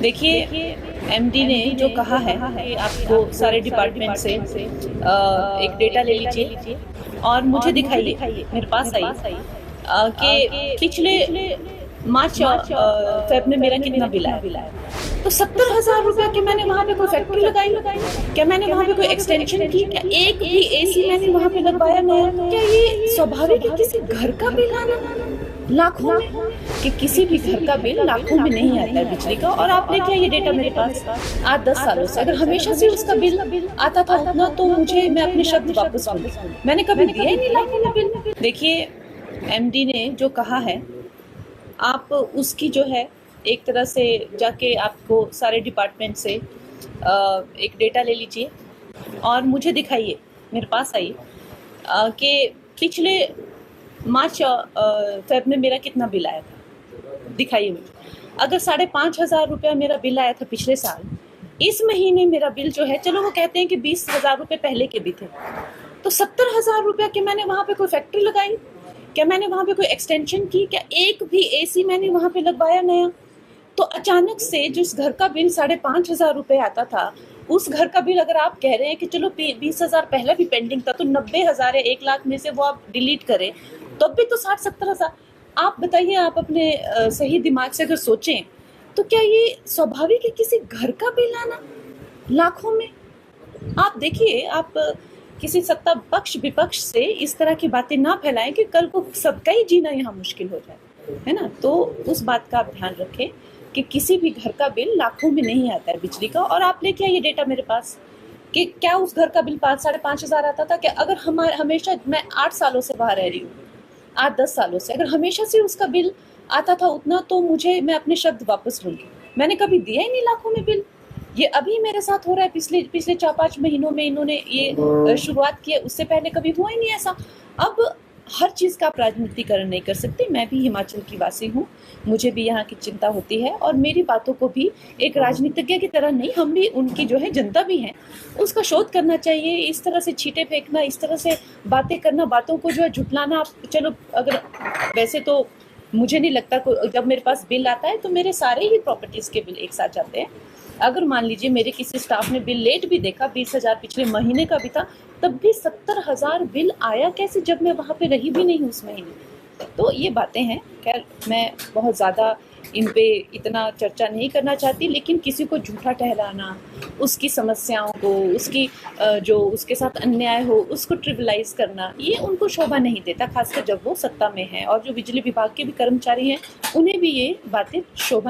देखिए, एमडी ने जो कहा है कि आपको सारे डिपार्टमेंट से एक डेटा ले लीजिए और मुझे दिखाइए, मेरे पास आइए कि पिछले मार्च फेब में मेरा कितना बिल आया। तो 70,000 रुपया क्या मैंने वहाँ पे कोई फैक्ट्री लगाई? क्या मैंने वहाँ पे कोई एक्सटेंशन की? क्या एक भी एसी मैंने वहाँ पे लगवाया नया? क्या ये स्वाभाविक है किसी घर का बिल आना लाखों में? कि किसी भी घर का बिल लाखों में नहीं आता है बिजली का। और आप लेके आइए डेटा मेरे पास 8-10 सालों से, अगर हमेशा से उसका बिल आता था उतना, तो मैं अपने शब्द वापस लूंगी। मैंने कभी दिया ही नहीं लाखों में बिल। देखिए, एमडी ने जो कहा है, आप उसकी जो है एक तरह से जाके आपको सारे डिपार्टमेंट से एक डेटा ले लीजिए और मुझे दिखाइए, मेरे पास आइए कि पिछले मार्च फेब में मेरा कितना बिल आया था। दिखाइए मुझे। अगर 5,500 रुपया मेरा बिल आया था पिछले साल, इस महीने मेरा बिल जो है, चलो वो कहते हैं कि 20,000 रुपये पहले के भी थे, तो 70,000 रुपया क्या मैंने वहाँ पे कोई फैक्ट्री लगाई? क्या मैंने वहाँ पे कोई एक्सटेंशन की? क्या एक भी एसी मैंने वहाँ पे लगवाया नया? तो अचानक से जिस घर का बिल 5,500 रुपये आता था, उस घर का बिल अगर आप कह रहे हैं कि चलो 20,000 पहले भी पेंडिंग था, तो 90,000 या 1 लाख में से वो आप डिलीट करें, तब भी तो 60-70,000। आप बताइए, आप अपने सही दिमाग से अगर सोचें, तो क्या ये स्वाभाविक है किसी घर का बिल आना लाखों में? आप देखिए, आप किसी सत्ता पक्ष विपक्ष से इस तरह की बातें ना फैलाएं कि कल को सबका ही जीना यहाँ मुश्किल हो जाए, है ना। तो उस बात का आप ध्यान रखें कि किसी भी घर का बिल लाखों में नहीं आता है बिजली का। और आप लेके आइए डेटा मेरे पास कि क्या उस घर का बिल 5,500 आता था क्या? अगर हमेशा, मैं 8 सालों से बाहर रह रही हूँ, 8-10 सालों से, अगर हमेशा से उसका बिल आता था उतना, तो मैं अपने शब्द वापस लूंगी। मैंने कभी दिया ही नहीं लाखों में बिल। ये अभी मेरे साथ हो रहा है, पिछले 4-5 महीनों में इन्होंने ये शुरुआत की है, उससे पहले कभी हुआ ही नहीं ऐसा। अब हर चीज़ का आप राजनीतिकरण नहीं कर सकते। मैं भी हिमाचल की वासी हूँ, मुझे भी यहाँ की चिंता होती है, और मेरी बातों को भी एक राजनीतिज्ञ की तरह नहीं, हम भी उनकी जो है जनता भी हैं, उसका शोध करना चाहिए। इस तरह से छींटे फेंकना, इस तरह से बातें करना, बातों को जो है झुटलाना, आप चलो, अगर वैसे तो मुझे नहीं लगता जब मेरे पास बिल आता है तो मेरे सारे ही प्रॉपर्टीज़ के बिल एक साथ जाते हैं। अगर मान लीजिए मेरे किसी स्टाफ ने बिल लेट भी देखा, 20,000 पिछले महीने का भी था, तब भी 70,000 बिल आया कैसे, जब मैं वहाँ पे रही भी नहीं उस महीने? तो ये बातें हैं। खैर, मैं बहुत ज़्यादा इन पे इतना चर्चा नहीं करना चाहती, लेकिन किसी को झूठा ठहराना, उसकी समस्याओं को, उसकी जो उसके साथ अन्याय हो, उसको ट्रिविलाइज करना, ये उनको शोभा नहीं देता, खासकर जब वो सत्ता में है। और जो बिजली विभाग के भी कर्मचारी हैं, उन्हें भी ये बातें शोभा